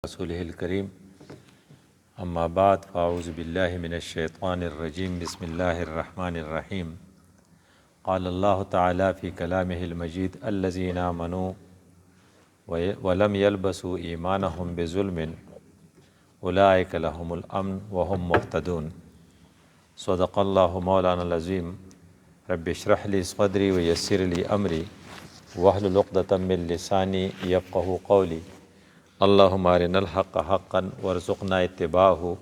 رسوله الكريم أما بعد فأعوذ بالله من الشيطان الرجيم بسم الله الرحمن الرحيم قال الله تعالى في كلامه المجيد الذين آمنوا ولم يلبسوا إيمانهم بظلم أولئك لهم الأمن وهم مهتدون صدق الله مولانا العظيم رب اشرح لي صدري ويسر لي أمري واحلل عقدة من لساني يفقهوا قولي اللهم أرنا الحق حقا وارزقنا اتباعه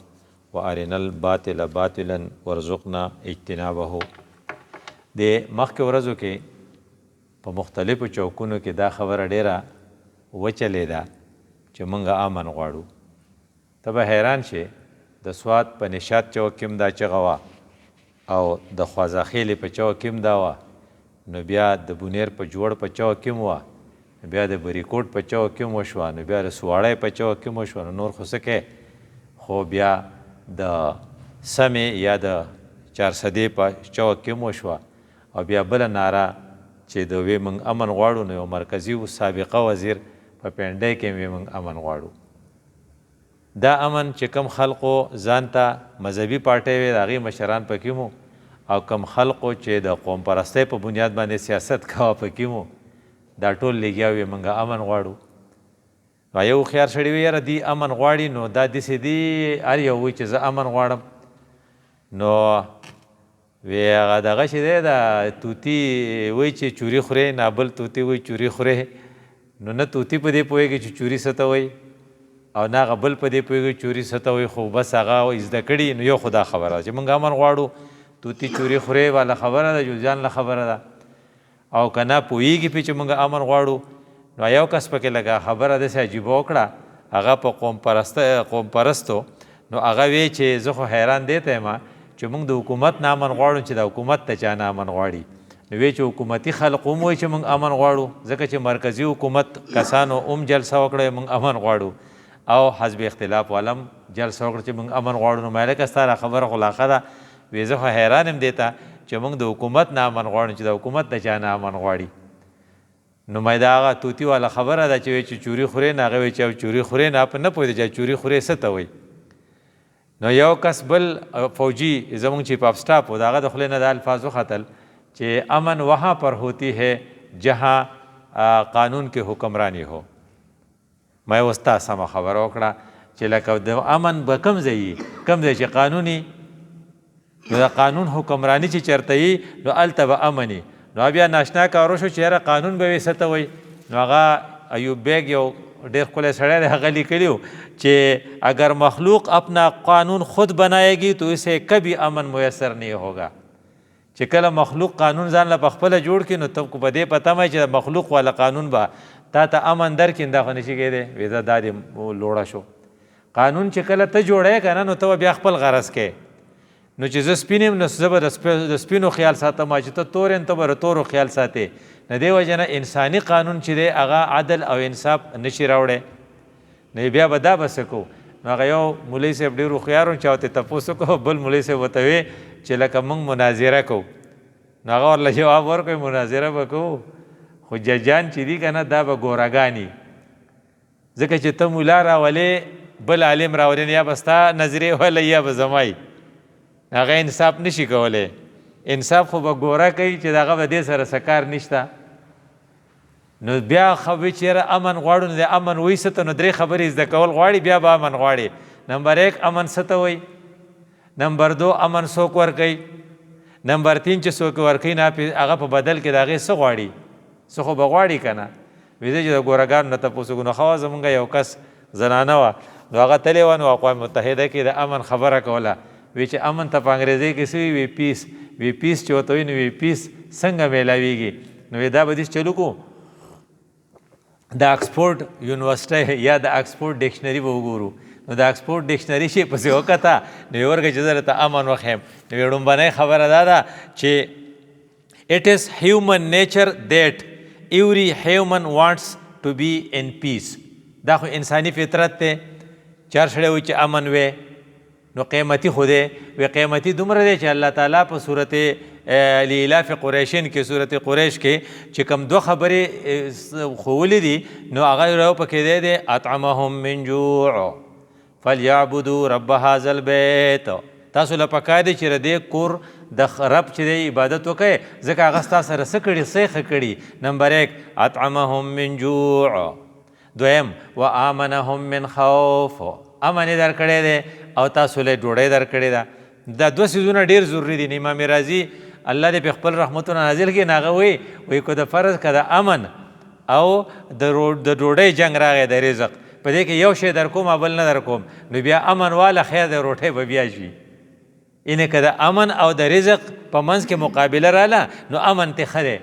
وأرنا الباطل باطلا وارزقنا اجتنابه. د مخکې ورځو کې په مختلفو چوکونو کې دا خبره ډیره وچلېده چې موږ امن غواړو. ته به حیران شې د سوات په نشاط چوک کې هم دا چغه وه او د خوازاخیلې په چوک کې هم دا وه، نو بیا د بونیر په جوړ په چوک کې هم وه، بیا د بریکوټ په چوک کې هم وشوه، نو بیا د سواړی په چوک کې هم وشوه، نو نور خو څه کوې، خو بیا د سمې یا د چارسدې په چوک کې هم وشوه، او بیا بله ناره چې د وی موږ امن غواړو، نو یو مرکزي سابقه وزیر په پینډۍ کې وی موږ امن غواړو. دا امن چې کم خلقو ځان ته مذهبي پارټۍ وې د هغې مشران پکې مو، او کم خلقو چې د قوم پرستۍ په بنیاد باندې سیاست کوه پکې مو، دا ټول لګیا وي موږ امن غواړو. نو یو هوښیار سړي وي یاره دی امن غواړي، نو دا داسې دي هر یو وایي چې زه امن غواړم. نو وی هغه دغه چې دی د توتي وایي چې چوري خورې، نابل توتي وایي چوري خورې، نو نه توتي په دې پوهېږي چې چوري څه ته وایي او نه هغه بل په دې پوهېږي چوري څه ته وایي، خو بس هغه زده کړي. نو یو خو دا خبره ده چې موږ امن غواړو، توتي چوري خورې والا خبره ده، جوزجان له خبره ده، او که نه پوهېږي پې چې موږ امن غواړو. نو یو کس پکې لږه خبره داسې عجیبه وکړه، هغه په قوم پرستو، نو هغه وی چې زه خو حیران دې ته یم چې موږ د حکومت نه امن غواړو چې د حکومت ته چا نه امن غواړي. نو وی چې حکومتي خلق هم وایي چې موږ امن غواړو، ځکه چې مرکزي حکومت کسانو هم جلسه وکړه موږ امن غواړو، او حزب اختلاف والم جلسه وکړه چې موږ امن غواړو. نو مالکه ستا را خبره خو لا ښه ده، وی زه خو حیران یم دې ته چې موږ د حکومت نه امن غواړو چې د حکومت د چا نه امن غواړي. نو مې دا هغه توتي والا خبره ده چې وایي چې چوري خورې، نه هغه وایي چې چوري خورې، نه په نه پوهېده چې چوري خورې څه ته وایي. نو یو کس بل فوجي زمونږ چیف آف سټاف و، د هغه د خولې نه دا الفاظ وختل چې امن وہاں پر ہوتی ہے جہاں قانون کې حکمرانی ہو. ما اوس تا سمه خبره وکړه چې لکه د امن به کوم ځای کوم ځای چې قانوني، نو د قانون حکمرانی چې چېرته وي نو هلته به امني. نو بیا ناشنا کارو شو چې یاره قانون به وي څه ته وایي. نو هغه ایوب بیګ یو ډېر ښکلی سړی دی، هغه لیکلي و چې اگر مخلوق اپنا قانون خود بنائے گی تو اسے کبھی امن میسر نہیں ہوگا. چې کله مخلوق قانون ځان له پخپله جوړ کړي نو ته په دې پته مه چې مخلوق والا قانون به تا ته امن درکړي، دا خو نشي کېدی. وی دا دې لوړه شو. قانون چې کله ته جوړی که نه، نو ته بیا خپل غرض کې، نو چې زه سپین یم نو زه به د سپینو خیال ساتم، چې ته تور یم ته به د تورو خیال ساتې. د دې وجه نه انساني قانون چې دی هغه عدل او انصاف نشي راوړی. نو بیا به دا به څه کوو. نو هغه یو مولوي صاحب ډېر هوښیار و چې ورته تپوس وکړو، بل مولوي صاحب ورته وی چې لکه موږ مناظره کوو. نو هغه ورله جواب ورکوي مناظره به کوو، خو ججان چې دي که نه دا به ګوراګاني، ځکه چې ته مولا راولې بل عالم راولې، یا به ستا نظرې ولی یا به زمای، هغه انصاف نشي کولی. انصاف خو به ګوره کوي چې دغه به دې سره څه کار نشته. نو بیا خو وایي چې یاره امن غواړو، نو د امن وایي څه ته، نو درې خبرې زده کول غواړي بیا به امن غواړي. نمبر 1 امن څه ته وایي، نمبر 2 امن څوک ورکوي، نمبر 3 چې څوک ورکوي نه هغه په بدل کې د هغې څه غواړي، څه خو به غواړي که نه. وایي زه چې د ګورګانو نه تپوس وکړو. نو ښه زمونږ یو کس زنانه وه، نو هغه تلې وه، نو اقوام متحده کې د امن خبره کوله. وی چې امن ته په انګریزۍ کې څه وي پیس، وی پیس چې ورته وایي نو وی پیس څنګه میلاویږي. نو وی دا به داسې چلو کړو، د آکسفورډ یونیورسټۍ یا د آکسفورډ ډکشنري به وګورو. نو د آکسفورډ ډکشنري شي پسې وکته، نو یې ورکړه چې زه درته امن وښیم. نو یې لومبنۍ خبره دا ده چې it is human nature that every human wants to be in peace. دا خو انساني فطرت دی. چار سړی وایي چې امن وی، نو قیمتي خو دی وی قیمتي دومره دی چې الله تعالی په صورت لیلاف قریشین کې صورت قریش کې چې کوم دوه خبرې ښوولې دي نو هغه یو پکې دی اطعمهم من جوع فلیعبدوا رب هذا البیت. تاسو له پکار دی چې د کور د رب چې دی عبادت وکړئ ځکه هغه ستا سره څه کړي څه ښه کړي. نمبر 1 اطعمهم من جوع. دویم وآمنهم من خوف، امن یې درکړی دی او تاسو له ډوډۍ درکړې ده. دا دوه څیزونه ډېر ضروري دي. امام رازي الله دې په خپل رحمتونه نازل کړي هغه وایي که د فرض که د امن او د ډوډۍ جنګ راغی د رزق په دې کې یو شی در کوم او بل نه در کوم نو بیا امن واله خیر د روټۍ به بیا شي. اینه که د امن او د رزق په منځ کې مقابله راله نو امن ته ښه دی.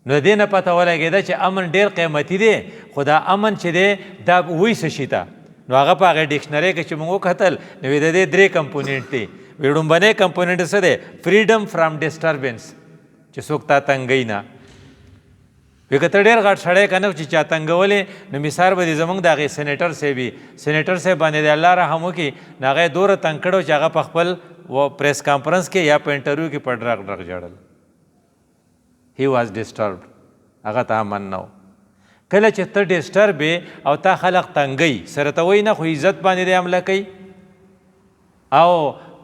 نو دې نه پته ولګېده چې امن ډېر قیمتي دی خو دا امن چې دی دا وایي څه شي ته. نو هغه په هغې ډکشنرۍ کې چې موږ وکتل نو د دې 3 کمپوننټ دي. وی ډومبنی کمپوننټ څه دی؟ فریډم فرام ډسټربنس چې څوک تا تنګوي نه. وی که ته ډېر غټ سړی که نه چې چا تنګولې نو مثال به دې زموږ د هغې سینیټر صاحب وي. سینیټر صاحب باندې د الله رحم وکړي نو هغه یې دومره تنګ کړی چې هغه په خپل پریس کانفرنس کې یا په انټرویو کې په ډرغ ډرغ ژړل. هی واز ډسټربډ، هغه ته امن نه و. کله چې ته ډسټرب او تا خلق تنګوي سره ته وایي نه خو عزت باندې دې حمله کوي او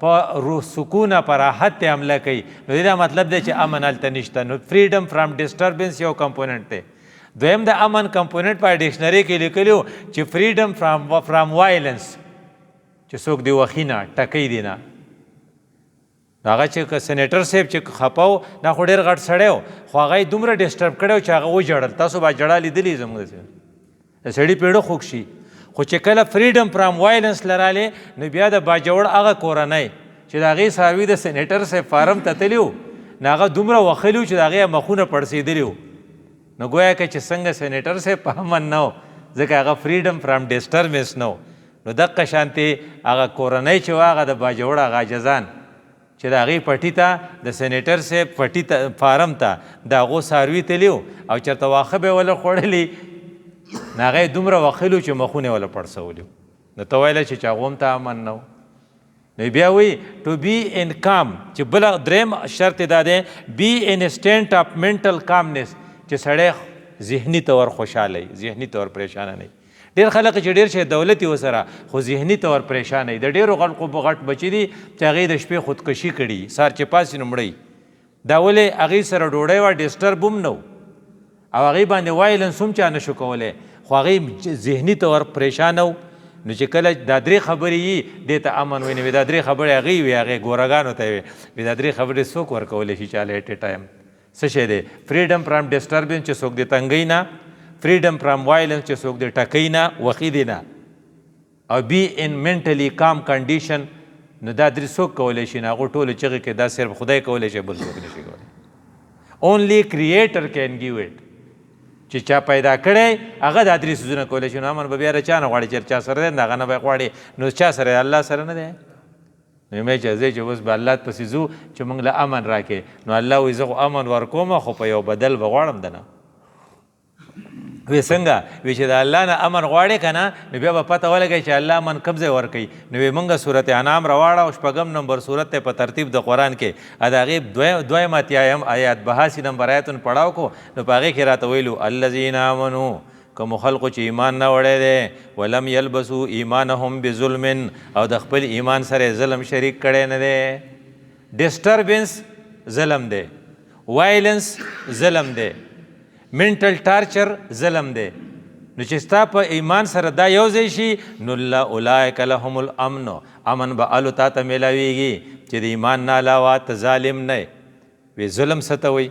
په سکونه په راحت ته حمله کوي نو دې دا مطلب دی چې امن هلته نشته. نو فریډم فرام ډسټربنس یو کمپوننټ دی. دویم د امن کمپوننټ په ډکشنرۍ کې لیکلي وو چې فریډم فرام وایلنس چې څوک دې وخي نه ټکوي دې نه. هغه چې سینیټر صاحب چې خفه و دا خو ډېر غټ سړی و خو هغه یې دومره ډسټرب کړی و چې هغه وژړل. تاسو به جړا لیدلي زموږ د سړي پیړه خوږ شي. خو چې کله فریډم فرام وایلنس لرالې نو بیا د باجوړ هغه کورنۍ چې د هغې څاروي د سینیټر صاحب فارم ته تلي وو نو هغه دومره وښلي وو چې د هغې مخونه پړسېدلي وو. نو گویا که چې څنګه سینیټر صاحب په امن نه و ځکه هغه فریډم فرام ډسټربنس نه و نو دقه شانتې هغه کورنۍ چې وه هغه د باجوړ هغه عاجزان چې د هغې پټي ته د سینیټر صاحب پټي ته فارم ته د هغو څاروي تلي وو او چېرته واښه به یې وله خوړلي نو هغه یې دومره وښلي وو چې مخونه یې وله پړسولي وو. نو ته ویله چې هغو هم ته امن نه و. نو بیا وایي ټو بی ان کام چې بله دریم شرط یې دا دی بی ان سټینټ اف منټل کامنس چې سړی ذهني طور خوشحاله وي ذهني طور پریشانه نه وي. ډېر خلک چې ډېر شی دولت ورسره خو ذهني طور پریشانه وي. د ډېرو خلکو غټ بچي دي چې هغې د شپې خودکشي کړي سهار چې پاسي نو مړی. دا ولې هغې سره ډوډۍ وه ډسټرب هم نه و او هغې باندې وایلنس هم چا نه شو کولی خو هغې ذهني طور پریشانه و. نو چې کله دا 3 خبرې یي دې ته امن وي نو دا 3 خبرې هغې وي هغې ګورګانو ته وي دا 3 خبرې څوک ورکولی شي چاله ایټ ټایم. څه شی دی؟ فریډم فرام ډسټربنس چې څوک دې تنګوي نه، فریډم فرام وایلنس چې څوک دې ټکوي نه وخي دی نه، او بی ان منټلی کام کنډیشن. نو دا 3 څوک کولی شي نه هغو ټولو چغې کې دا صرف خدای کولی شي بل څوک نشي کولی. اونلی کریټر کین ګیو اټ چې چا پیدا کړی هغه دا 3 څیزونه کولی شي. نو امن به بیا د چا نه غواړي چې چا سره دی هغه نه به یې غواړي. نو چا سره الله سره نه دی. نو مې چې ځای چې اوس به الله پسې ځو چې موږ له امن راکې نو الله وایي زه خو امن ورکوم خو په یو بدل به غواړم د نه. وی څنګه؟ وی چې د الله نه امن غواړې که نه نو بیا به پته ولګئ چې الله امن کوم ځای ورکوي. نو وی موږ صورت انعام راواړه او 6 نمبر صورت ته په ترتیب د قرآن کې د هغې 2 آیات 82 نمبر آیتونه پړاو کو نو په هغې کې راته ویلو الذین آمنو کومو خلقو چې ایمان نه وړی دی ولم یلبسو ایمانهم بظلم او د خپل ایمان سره ظلم شریک کړی نه دی. ډسټربنس ظلم دی، وایلنس ظلم دی، منټل ټارچر ظلم دی. نو چې ستا په ایمان سره دا یو ځای شي نو اولئک لهم الامن امن به الو تا ته میلاویږي چې د ایمان نه علاوه ته ظالم نه. وی ظلم څه ته وایي؟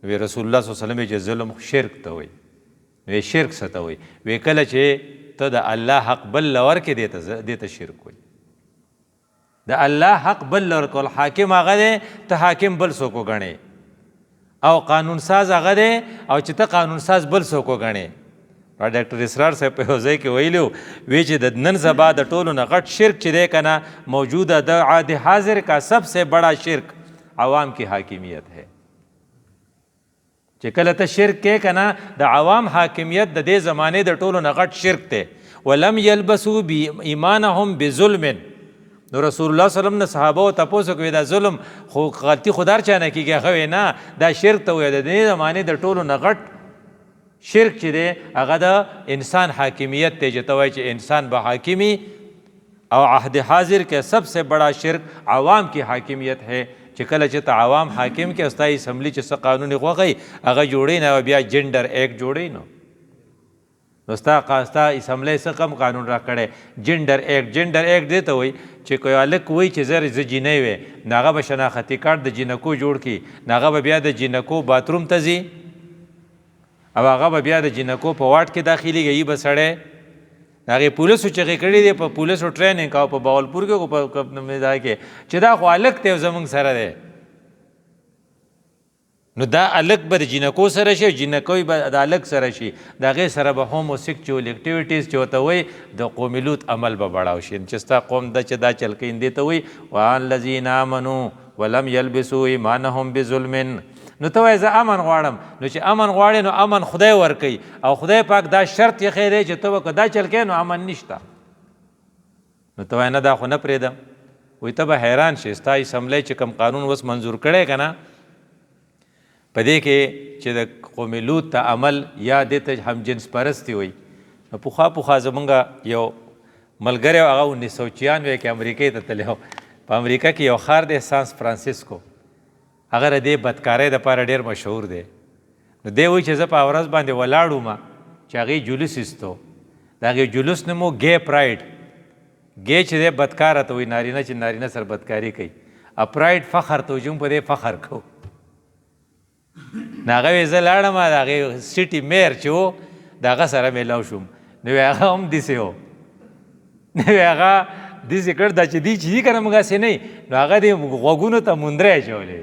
وی رسول الله صلی الله علیه وسلم چې ظلم شرک ته وایي. وی شرک څه ته وایي؟ وی کله چې ته د الله حق بل له ورکې دې ته شرک وایي. د الله حق بل له ورکول حاکم هغه دی ته حاکم بل څوک وګڼې او قانون ساز هغه دی او چې ته قانون ساز بل څوک وګڼې. ډاکټر اسرار صاحب په یو ځای کې ویلي وی چې د نن سبا د ټولو نه غټ شرک چې دی که نه موجوده د عهد حاضر کا سب سے بڑا شرک عوام کی حاکمیت ہے. چې کله ته شرک کې که نه د عوام حاکمیت د دې زمانې د ټولو نه غټ شرک دی. ولم یلبسو ایمانهم بظلم نو رسول الله صلی الله علیه وسلم نه صحابه او تاسو کوي دا ظلم خو غلطي خدار چانه کیږي خو نه دا شرک ته وي د دې زمانه د ټولو نه غټ شرک چې دی هغه د انسان حاکمیت ته چې ته وایي چې انسان به حاکمی اور عہد حاضر کے سب سے بڑا شرک عوام کی حاکمیت ہے چې کله چې ته عوام حاکم کې استا اسمبلی چې څه قانون غوغی هغه جوړی نه بیا جنډر ایکټ جوړی نو ستا اسمبلی څه کم قانون را کړی جنډر ایکټ دی ته وایي چې کوی هلک وایي چې زه جینۍ وی نو هغه به شناختي کارت د جینکو جوړ کړي نو هغه به بیا د جینکو باتروم ته ځي او هغه به بیا د جینکو په واټ کې داخلېږي ای به سړی هغې پولیسو چغې کړي دی په پولیسو ټریننګ کوه په باولپور کې په ځای کې چې دا خو هلک دی زموږ سره دی نو دا هلک به د جینکو سره شي جینکوی به د هلک سره شي د هغې سره به هوموسیکچوال اکټیویټیز چې ورته وایي د قومي لوط عمل به بړاو شي چې ستا قوم ده چې دا چل کوي دې ته وایي والذین آمنوا ولم یلبسوا ایمانهم بظلم نو ته وایې زه امن غواړم نو چې امن غواړې نو امن خدای ورکوي او خدای پاک دا شرط یې خی دی چې ته به که دا چل کوې نو امن نشته نو ته وایې نه دا خو نه پرېږدم وایي ته به حیران شې ستا اسمبلی چې کوم قانون اوس منظور کړی که نه په دې کې چې د قوم لوط ته عمل یا دې ته هم جنس پرستي وایي نو پخوا زمونږ یو ملګری و هغه 1996 کې امریکې ته تللی و په امریکا کې یو ښار دی سان فرانسیسکو هغه د دې بدکارۍ دپاره ډېر مشهور دی نو دی وایي چې زه په ورځ باندې ولاړ وم چې هغې جلوس ایستو د هغې جلوس نوم و ګی پرایډ ګی چې دی بدکاره ته وایي نارینه چې نارینه سره بدکاري کوي او پرایډ فخر ته وایي چې موږ په دې فخر کوو نو هغه وایي زه لاړم د هغې سټي میر چې و د هغه سره میلاو شوم نو وایي هغه هم داسې و نو وایي هغه داسې کړ دا چې دی چې دي که نه موږ هسې نه نو هغه دې غوږونو ته مندرۍ اچولی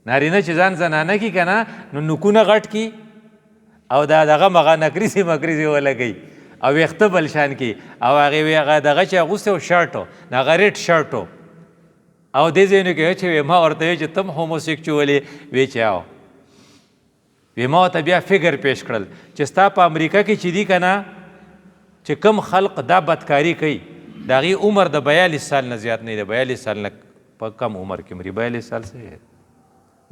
نارینه چې ځان زنانه کي که نه نو نوکونه غټ کي او دا دغه مغه نکریزې مکریزې ولګوي او ویښته بل شان کي او هغې وایي هغه دغه چې اغوستی و شرټ و نو هغه ریډ شرټ و او دې ځایونو کې چې ما ورته وایي چې تم هوموسیکچوالې وایي چې او وایي ما ورته بیا فکر پیش کړل چې ستا په امریکا کې چې دي که نه چې کم خلق دا بدکاري کوي د هغې عمر د 42 سال نه زیات نه دی 42 سال نه په کم عمر کې مري 42 سال څه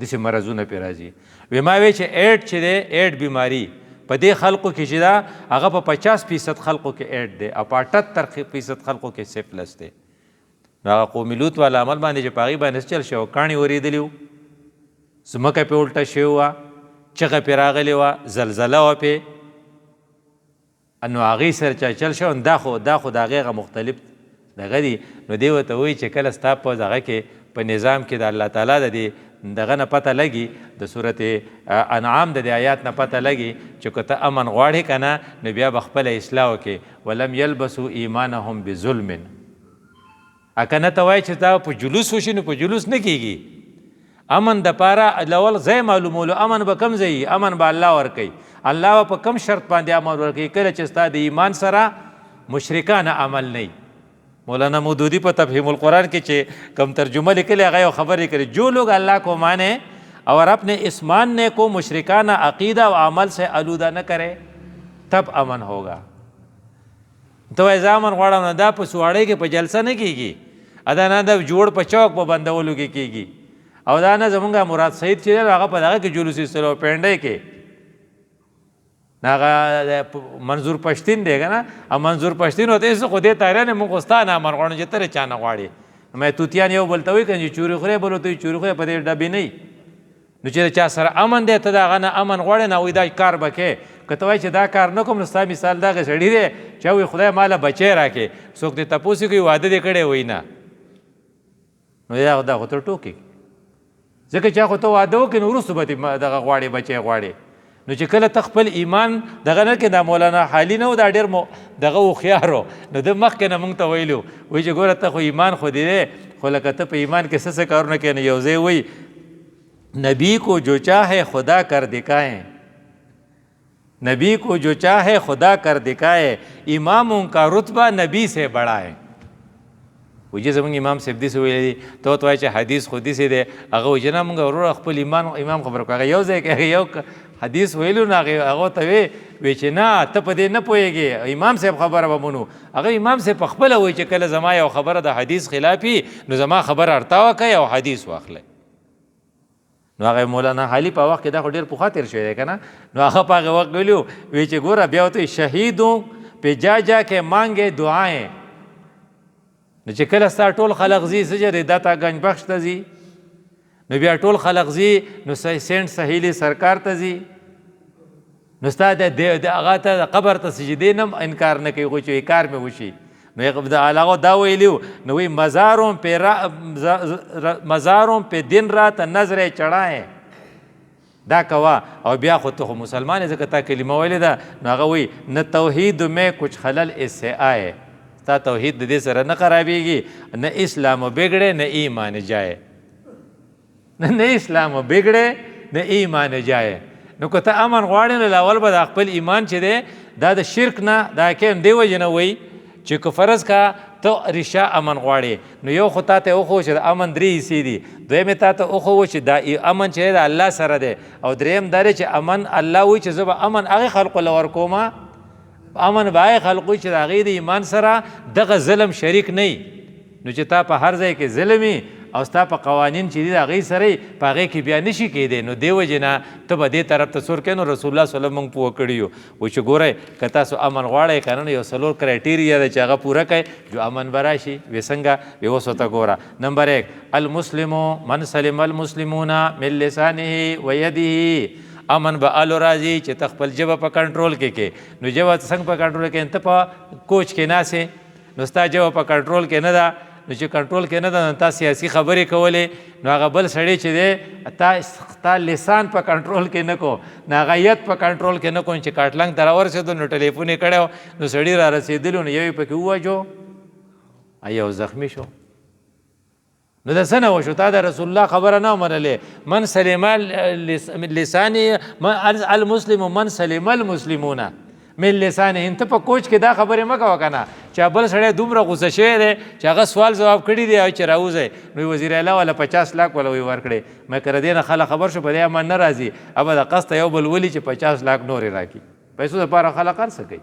داسې مرضونه پرې راځي وایي ما وایي چې ایډ چې دی ایډ بیماري په دې خلقو کې چې دا هغه په 50% خلقو کې ایډ دی او په 78% خلقو کې سفلس دی نو هغه قومي لوط والا عمل باندې چې په هغې باندې چل شوی کاڼي ورېدلي وو ځمکه پرې الټه شوې وه چغه پرې راغلې وه زلزله وه پرې نو هغې سره چا چل شوی دا خو د هغې هغه مختلف دغه دي نو دی ورته وایي چې کله ستا په دغه کې په نظام کې د الله تعالی د دې دغه نه پته لګي د صورت انعام د دې آیات نه پته لګي چې که ته امن غواړې که نه نو بیا به خپله اصلاح وکړې ولم یلبسوا ایمانهم بظلم که نه ته وایې چې دا په جلوس وشي نو په جلوس نه کېږي امن دپاره لول ځای معلومولو امن به کم ځای امن به الله ورکوي الله به په کم شرط باندې امن ورکوي کله چې ستا د ایمان سره مشرکانه عمل نه مولانا مودودی په تفہیم القرآن کې چې کم ترجمه لیکلی هغه یو خبرې کړي جو لوگ اللہ کو مانے اور اپنے اس ماننے کو مشرکانہ عقیدہ و عمل سے آلودہ نہ کرے تب امن ہوگا تو ایزا امن غواړم نه دا په سواړۍ کې په جلسه نه کېږي ادا نه د جوړ په چوک په بندولو کې کېږي او دا نه زمونږ مراد سعید چې دی هغه په دغه کې جلوس ایستلو پینډۍ کې هغه منظور پښتین دی که نه او منظور پښتین ورته هېڅ خو دې تاریانې موږ خو ستا نه امن غواړو چې ته رې چا نه غواړې مې توتیان یو بل ته وایي که چې چورې خورې بل ورته وایي چورې خورې په دې ډبې نه نو چې چا سره امن دی ته د هغه نه امن غواړې نه وایي دا کار به کې که ته وایي چې دا کار نه کوم نو ستا مثال دغه سړي دی چې وایي خدای ماله بچی راکړې څوک دې تپوس کوي واده دې کړی وایي نه نو دا خو ته ټوکې ځکه چې خو ته واده وکړې نو وروسته به دغه غواړې بچی غواړې نو چې کله ته خپل ایمان دغه نه کې دا مولانا حالي نه و دا ډېر دغه هوښیار و نو د مخکې نه موږ ته ویلو وایي چې ګوره ته خو ایمان خو دې دی خو لکه ته په ایمان کې څه کارونه کوې نو یو ځای وایي نبی کو جو چاہے خدا کر دکھائیں نبی کو جو چاہے خدا کر دکھائے اماموں کا رتبہ نبی سے بڑھائے وجه زمونږ امام صاحب داسې ویلی دي ته ورته وایي چې حدیث خو داسې دی هغه وایي چې نه مونږ وروره خپل امام خبره کړو هغه یو ځای کې هغه یو حدیث ویلو نو هغه ته وی چې نه ته په دې نه پوهېږې امام صاحب خبره به منو. هغه امام صاحب په خپله وایي چې کله زما یو خبره د حدیث خلافي نو زما خبره ارتاوه کوي او حدیث واخلئ. نو هغه مولانا حالی په وخت کې دا خو ډېر پخوا تېر شوی دی که نه، نو هغه په هغه وخت ویلي وی چې ګوره بیا ورته شهیدو پې جا جا کې مانګې دعائیں. نو چې کله ستا ټول خلق ځي څه جرې دا تا گنج بخش ته ځي، نو بیا ټول خلق ځي نو سینټ سهیلي سرکار ته ځي، نو ستا د هغه ته د قبر ته سجدې نه انکار نه کوي خو چې کار مې وشي. نو هغه دا ویلي نو وی مزاروں پہ دن رات نظر چڑھائیں دا کوا. او بیا خو ته خو مسلمان یې ځکه تا کلمه ویلې ده. نو هغه وی نه توحید میں کچھ خلل اس سے آئے، تا توحید د دې سره نه خرابېږي، نه اسلام بگڑے نه ایمان جائے، نه اسلام بگڑے نه ایمان جائے. نو که ته امن غواړې نو اول به د خپل ایمان چې دی دا د شرک نه دا کیم دی وجې نه وی چې که فرض کا ته ریشه امن غواړې نو یو خو تا ته وښو چې د امن 3 حصې دي، دویم یې تا ته وښو چې دا امن چې دی د الله سره دی، او دریم دا دی چې امن الله وایي چې زه به امن هغې خلقو له ورکوم، امن به هغې خلقو چې د هغې د ایمان سره دغه ظلم شریک نه وي. نو چې تا په هر ځای کې ظلم وي او ستا په قوانین چې دي د هغې سره یې په هغې کې بیا نشي کېدی، نو دې وجې نه ته به دې طرف ته څور کوې. نو رسول الله صلی الله موږ پوه کړي یو وایي چې ګورئ که تاسو امن غواړئ که نه نو یو 4 کرایټیریا ده چې هغه پوره کړئ جو امن به راشي. وی څنګه؟ وی اوس ورته ګوره. نمبر 1 المسلم من سلم المسلمون من لسانه و یده. امن به الو راځي چې ته خپل ژبه په کنټرول کې کې. نو ژبه څنګه په کنټرول کې؟ ته په کوچ کې ناسې نو ستا ژبه په کنټرول کې نه ده، نو چې کنټرول کې نه ده نو تا سیاسي خبرې کولې، نو هغه بل سړی چې دی تا لسان په کنټرول کې نه کو، نو هغه ید په کنټرول کې نه کو. چې کاټلنګ ته راورسېدو نو ټلیفون یې کړی نو سړي را رسېدلو نو یو یې پکې ووژو، یو زخمي شو. نو د څه نه وشو؟ تا د رسول الله خبره نه ومنلې. من سلم لسانه المسلم من سلم المسلمون من لسانه. ته په کوچ کې دا خبرې مه کوه که نه چې بل سړی دومره غوسه شوی دی چې هغه سوال ځواب کړي دی او چې راوځئ نو وزیر اعلی والا 50 لاک والا وی ورکړی. مې که د دې نه خلک خبر شو په دې امن نه راځي، ابه د قصد یو بل ولي چې 50 لاک نورې راکړي، پیسو دپاره خلک هر څه کوي.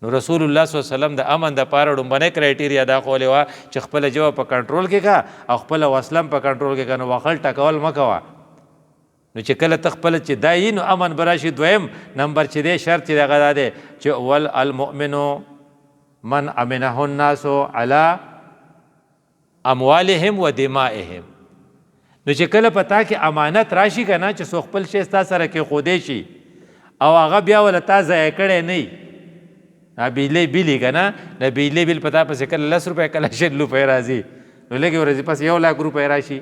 نو رسول الله صلی الله علیه وسلم د امن دپاره ډومبنۍ کرایټیریا دا ښولې وه چې خپله ژبه په کنټرول کې کا او خپله وسله په کنټرول کې کا. نو وخل ټکول مه کوه. نو چې کله ته خپله چې دا یي نو امن به راشي. دویم نمبر چې دی شرط چې دغه دا دی چې ول المؤمن من امنه الناس علی اموالهم و دمائهم. نو چې کله په تا کې امانت راشي که نه چې څو خپل شی ستا سره کېښودی شي او هغه بیا وله تا ضایع کړی نه وي، بجلی بیل که نه د بجلی بیل په تا پسې کله 10 روپۍ کله 20 روپۍ راځي، نو لږې ورځې پس 1 لاک روپۍ راشي.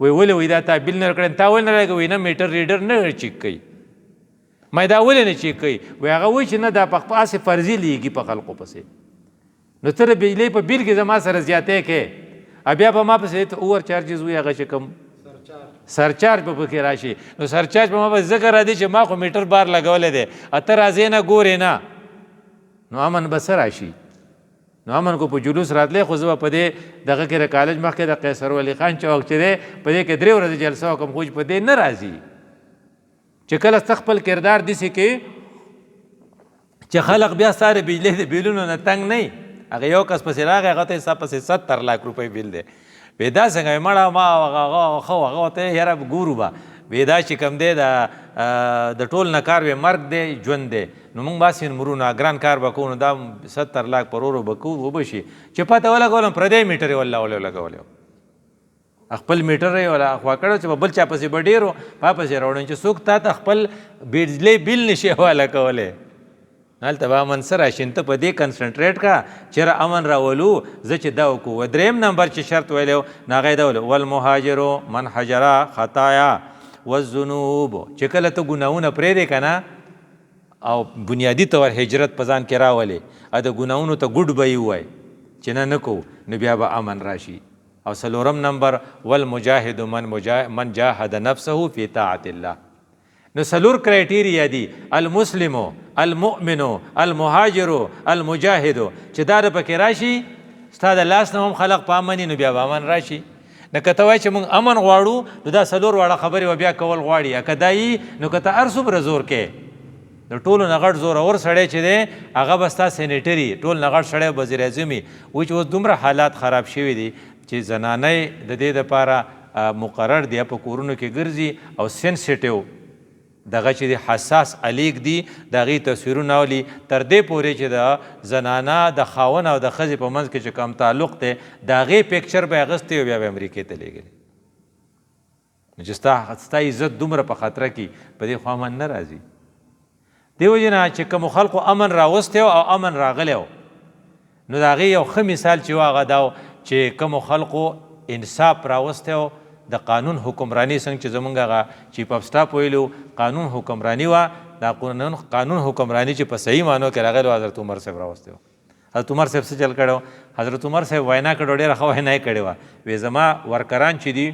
وی ولې وی دا تا بیل نه ورکړی؟ تا ولې نه راکړی؟ وی نه میټر ریډر نه چیک کوي. ما دا ولې نه چیک کوي؟ وی هغه وایي چې نه دا په هسې فرضي لیږي په خلقو پسې. نو ته د بجلی په بیل کې زما سره زیاتی کې بیا په ما پسې اوور چارجز وي هغه چې کوم سرچارج به پکې راشي. نو سرچارج په ما پسې ځکه راځي چې ما خو میټر بار لګولی دی، ته راځې نه ګورې نه، نو امن به څه راشي؟ نو امن کو په جلوس راتلی خو زه به په دې دغه کې د کالج مخکې د قیصر ولی خان چوک چې دی په دې کې 3 ورځې جلسه وکړم خو په دې نه راځي چې کله ستا خپل کردار داسې کې چې خلق بیا ستا د بجلۍ د بیلونو نه تنګ نه وي. هغه یو کس پسې راغی هغه ته یې ستا پسې 70 لاک روپۍ بیل دی. وی دا څنګه وی مړه ما هغه خو هغه ورته یاره ګورو به وی دا چې کوم دی د ټول نه کار وی مرګ دی ژوند دی، نو موږ باسې مرو نه ګران کار به کوو نو دا 70 لاک پر ورو به کوو وبه شي. چې پته ولګولم پردی میټر یې والله ولې ولګولی خپل میټر یې ولا خوا کړی چې بل چا پسې به ډېر پا پسې راوړم چې څوک تا ته خپل بجلی بیل نشي حواله کولی. هلته به امن څه راشي؟ ته په دې کنسنټریټ کا چېرې امن راولو زه چې دا وکړو. و دریم نمبر چې شرط ویلی و نو هغه یې دا ویلی والمهاجرو من حجره خطایا والذنوب. چې کله ته ګناهونه پرېږدې که نه او بنیادي طور هجرت په ځان کې راولې او د ګناهونو ته ګډ به یې ووایي چې نه کوو نو بیا به امن راشي. او 4 نمبر والمجاهد من جاهد نفسه فی طاعت الله. نو 4 کرایټیریا دي المسلم المؤمن المهاجر المجاهد چې دا د پکې راشي ستا د لاس نه هم خلق په امن نو بیا به امن راشي. نه که ته وایې چې موږ امن غواړو نو دا څلور واړه خبرې و بیا کول غواړي، که دا یي نو که ته هر څومره زور کې د ټولو نه غټ زورور سړی چې دی هغه به ستا سینیټري ټول نه غټ سړی وزیر اعظم وي. وایي چې اوس دومره حالات خراب شوي دي چې زنانۍ د دې دپاره مقرر دی په کورونو کې ګرځي او سینسیټیو دغه چې د حساس الیک دي د هغې تصویرونه اولي تر دې پورې چې د زنانه د خاوند او د ښځې په منځ کې چې کوم تعلق دی د هغې پیکچر به یې اخیستی او بیا به امریکې ته لیږلی. نو چې ستا عزت دومره په خطره کې په دې خو امن نه راځي. دې وجې نه چې کومو خلقو امن راوستی او امن راغلی و نو د هغې یو ښه مثال چې و هغه دا و چې کومو خلقو انصاف راوستی و د قانون حکمرانی څنګه چې زمونږ هغه چیف اف سټاف ویلو قانون حکمرانی وه دا قانون حکمرانی چې په صحیح معنو کې راغلی و حضرت عمر صاحب راوستی و. حضرت عمر صاحب څه چل کړی و؟ حضرت عمر صاحب وینا کړې ډېره ښه وینا یې کړې وه. وی زما ورکران چې دي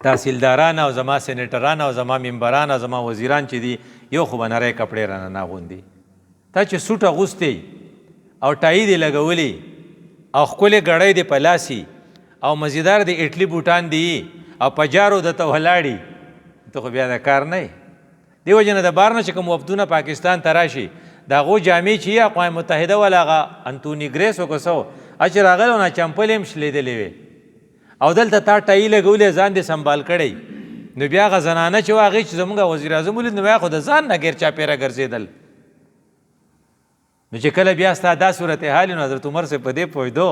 تحصیلداران او زما سینیټران او زما ممبران او زما وزیران چې دي یو خو به نری کپړې رانه نه اغوندي. تا چې سوټ اغوستی او ټایي دې لګولی او ښکلې ګړۍ دې په لاسي او مزیدار د اټلي بوټان دي او په جارو درته ولاړي ته خو بیا د کار نه یې. دې وجې نه د بهر نه چې کوم وفدونه پاکستان ته راشي د هغو جامې چې یې اقوام متحده والا هغه انتوني ګریس و که څه و چې راغلی و نه چمپلې هم شلېدلې وې او دلته تا ټایي لګولی ځان دې سنبال کړی نو بیا هغه زنانه چې و هغې چې زمونږ وزیر اعظم ولید نو بیا خو د ځان نه ګیر چاپېره ګرځېدل. نو چې کله بیا ستا دا صورتحال نو حضرت عمر صاحب په دې پوهېدو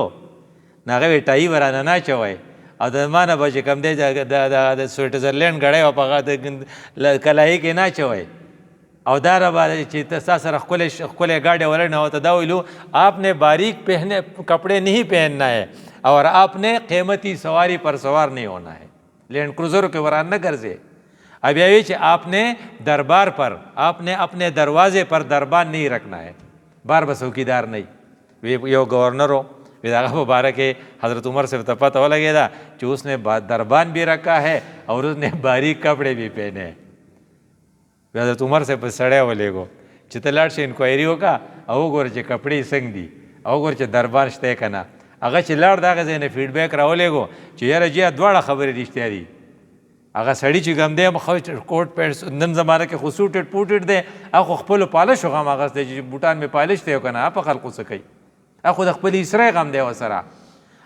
نو هغه وی ټایي به رانه نه اچوئ او د ما نه به چې کوم دی د سویټزرلینډ ګړی و په هغه کلاهي کې نه اچوئ او دا رابه چې ستا سره ښکلې گاڑی ولړ نه ہوتا دا ویلو آپ نے باریک کپڑے نہیں پہننا ہے اور آپ نے قیمتی سواری پر سوار نہیں ہونا ہے. لینڈ کروزروں کے وران نہ گرزے. اب یہ کہ آپ نے دربار پر آپ نے اپنے دروازے پر دربان نہیں رکھنا ہے بار بس چوکیدار نہیں. یو گورنر ہو داغا مبارک حضرت عمر سے پتہ ہو لگے دا کہ اس نے دربان بھی رکھا ہے اور اس نے باریک کپڑے بھی پہنے ہیں. حضرت عمر سے سړی ولېږو چې ته لاړ شې انکوایري وکړه او وګوره چې کپړې څنګه دي او وګوره چې دربان شته که نه. هغه چې لاړ د هغه ځای نه فیډبیک راولېږو چې یاره جیا دواړه خبرې رښتیا دي. هغه سړي چې کوم دی کوټ پینټ نن زمانه کې خو سوټډ پوټډ دی هغه خو خپلو پالش غم اخیستی چې بوټان مې پالش دی که نه په خلقو څه کوي هغه خو د خپلې اسرای غم دی ورسره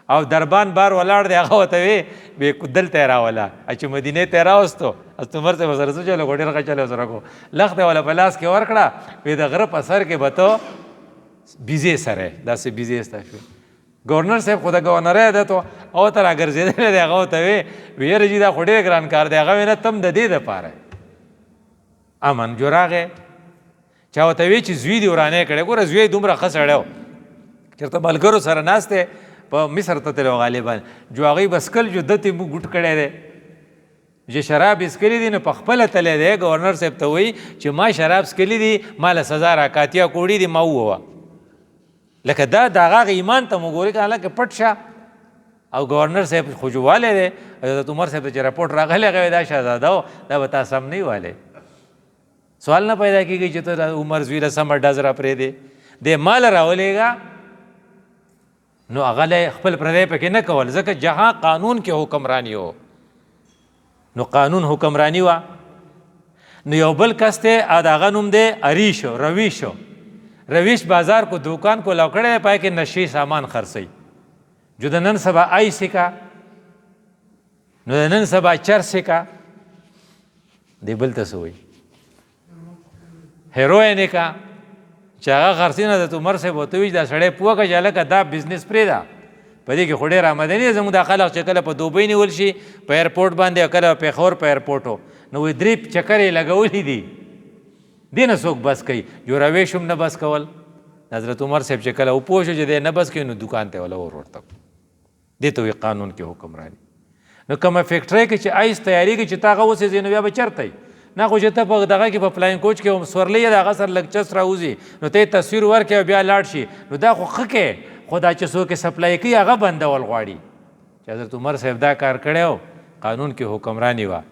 او دربان بار ولاړ دی هغه ورته وی دلته یې راوله چې مدینې ته یې راوستو حضرت عمر صاحب ورسره څه چلو ډېر ښه چلو ورسره کو لښته والا په لاس کې ورکړه وی د غره په سر کې به ته بیزې سره داسې بیزې ستا شوې. گورنر صاحب خو د ګورنرۍ عادت و او ته راګرځېدلی دی هغه ورته وی یاره جي دا خو ډېر ګران کار دی هغه وی نه تم د دې دپاره امن جو راغی چا ورته وی چې زوی دې ورانې کړی ګوره زوی یې دومره ښه سړی و چېرته ملګرو سره ناست دی په مصر ته تللی و غالبا جو هغوی بسکل جو دتې مو ګوټ کړی دی چې شراب یې څکلي دي نو په خپله تللی دی ګورنر صاحب ته وایي چې ما شراب څکلي دي ما له سزا راکاتیا کوړي دي ما وووه لکه دا د هغه ایمان ته مو ګورې که هلکه پټ شه او ګورنر صاحب خو جو والی دی حضرت عمر صاحب ته چې رپورټ راغلی هغه وایي دا شهزاده و دا به تا سم نه والی سوال نه پیدا کېږي چې ته عمر زوی له سمه ډز را پرېږدې دی ما له راولېږه نو هغه له خپل پردی پکې نه کول ځکه جهان قانون کې حکمرانی و نو قانون حکمرانی وه. نو یو بل کس دی د هغه نوم دی اریشو رویشو رویش بازار کو دکان کو لو کړی دی پای کې نشي سامان خرڅوي جو د نن سبا آی سکا نو د نن سبا چر سکا دی بل ته څه وایي هیروین کا چې هغه خرڅي نه د عمر صاحب ورته وایي دا سړی پوه کړه چې هلکه دا بزنس پرېږده په دې کې خو ډېر آمدني دی زموږ دا خلک چې کله په دوبۍ نیول شي په ایرپورټ باندې او کله پېښور په ایرپورټ و نو وایي 3 چکر یې لګولي دي دې نه څوک بس کوي جو رویش هم نه بس کول. حضرت عمر صاحب چې کله وپوه شو چې دی نه بس کوي نو دوکان ته وله ورته دې ته وایي قانون کې حکمراني. نو کومه فیکټرۍ کې چې آیس تیارېږي چې تا هغه وسېځې نو بیا به چېرته یي نه خو چې ته په دغه کې په فلاین کوچ کې سورلی یې د هغه سره لږ چس راوځي نو ته یې تصویر ورکړې او بیا لاړ شي نو دا خو ښه کې خو دا چې څوک یې سپلای کوي هغه بندول غواړي. چې حضرت عمر صاحب دا کار کړی و قانون کې حکمراني وه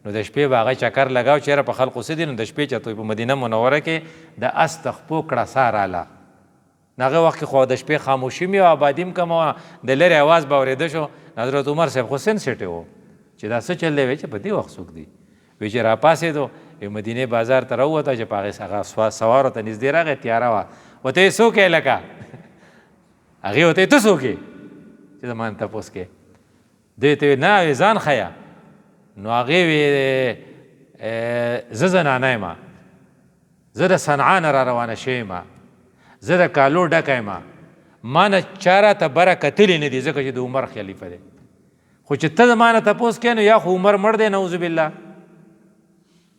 نو د شپې به هغه چکر لګاو چې یاره په خلقو څه دي نو د شپې چېرته په مدینه منوره کې د اس د خپو کړسا راله نو هغه وخت کې خو د شپې خاموشي مې او آبادي هم کمه وه د لرې اواز به اورېده شو حضرت عمر صاحب خو سینسیټیو و چې دا څه چل دی وی چې په دې وخت څوک دی وی چې راپاسېدو مدینې بازار ته راووته چې په هغې هغه سوارو ته نږدې راغی تیاره وه ورته یې څوک یې لکه هغې ورته ته څوک یې چې زما نه تپوس کې دوی ته نه وی ځان ښیه نو هغې وی زه زنانه یم زه د صنعا نه را روانه شوې یم زه د کالو ډکه یم ما نه چا راته بره کتلي نه دي ځکه چې د عمر خلیفه دی خو چې ته زما نه تپوس کوې نو یا خو عمر مړ دی نعوذ بالله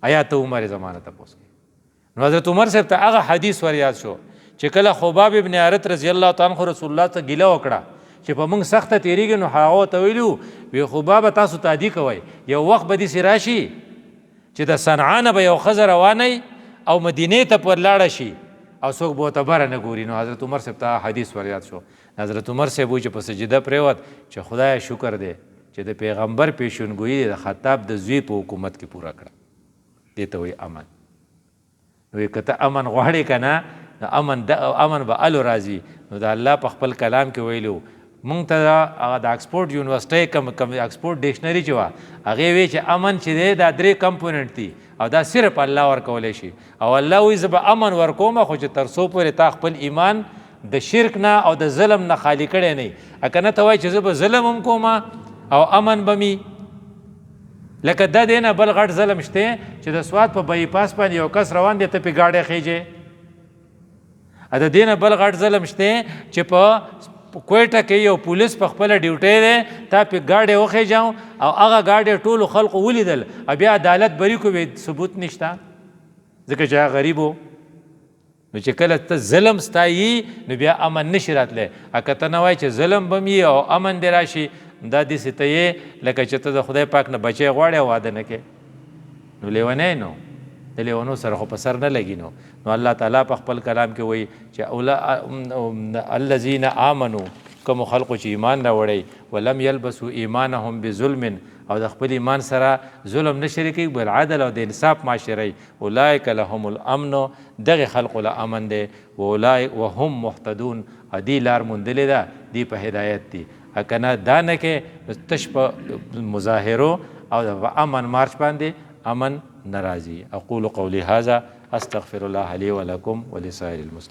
آیا ته عمر زما نه تپوس کوې نو حضرت عمر صاحب ته هغه حدیث ور یاد شو چې کله خباب ابن عارت رضی الله تعالی عنه رسول الله ته ګیله وکړه چې په موږ سخته تېرېږي نو هغه ورته ویلي وی خبابه تاسو تادي کوئ یو وخت به داسې راشي چې د صنعا نه به یو ښځه روانئ او مدینې ته پر لاړه شي او څوک به ورته بره نه ګوري نو حضرت عمر صاحب ته حدیث ور یاد شو حضرت عمر صاحب وایي چې په سجده پرېوت چې خدایه شکر دی چې د پیغمبر پیشنګویي د خطاب د زوی په حکومت کې پوره کړه دې ته وایي امن نو که ته امن غواړې که نه نو امن به الو راځي نو د الله په خپل کلام کې ویلو مونږ ته هغه د اکسفورډ یونیورسټۍ کم اکسفورډ ډکشنري چې وه هغې وی چې امن چې دی دا 3 کمپوننټ دي او دا صرف الله ورکولی شي او الله وایي زه به امن ورکوم خو چې تر څو پورې تا خپل ایمان د شرک نه او د ظلم نه خالی کړی نه وي که نه ته وایي چې زه به ظلم هم کوم او امن به مي لکه دا دی نه بل غټ ظلم شته چې د سوات په بایپاس باندې یو کس روان دی ته پې ګاډی خیجې د دې نه بل غټ ظلم شته چې په کویټه کې یو پولیس په خپله ډیوټۍ دی تا پې ګاډی وخیجاو او هغه ګاډی ټولو خلقو ولیدل او بیا عدالت بری کو ثبوت نشته ځکه چې هغه غریب و نو چې کله ته ظلم ستایي نو بیا امن نشي راتلی که ته نه وایې چې ظلم به مي او امن دې راشي دا داسې ته یې لکه چې ته د خدای پاک نه بچی غواړې او واده نه کې نو لیونی نو د لیونو سره خو په سر نه لګي نو الله تعالی په خپل کلام کې وایي چې الذین آمنو کومو خلقو چې ایمان راوړی ولم یلبسو ایمانهم بظلم او د خپل ایمان سره ظلم نه شریکوي بالعدل او د انصاف معاشره اولئک لهم الامن دغې خلقو له امن دی وهم محتدون دی لار موندلې ده دی په هدایت دي که نه دا نه کې تش په مظاهرو او په امن مارچ باندې امن ناراضي اقول قولي هذا استغفر الله لي ولكم ولسائر المسلمين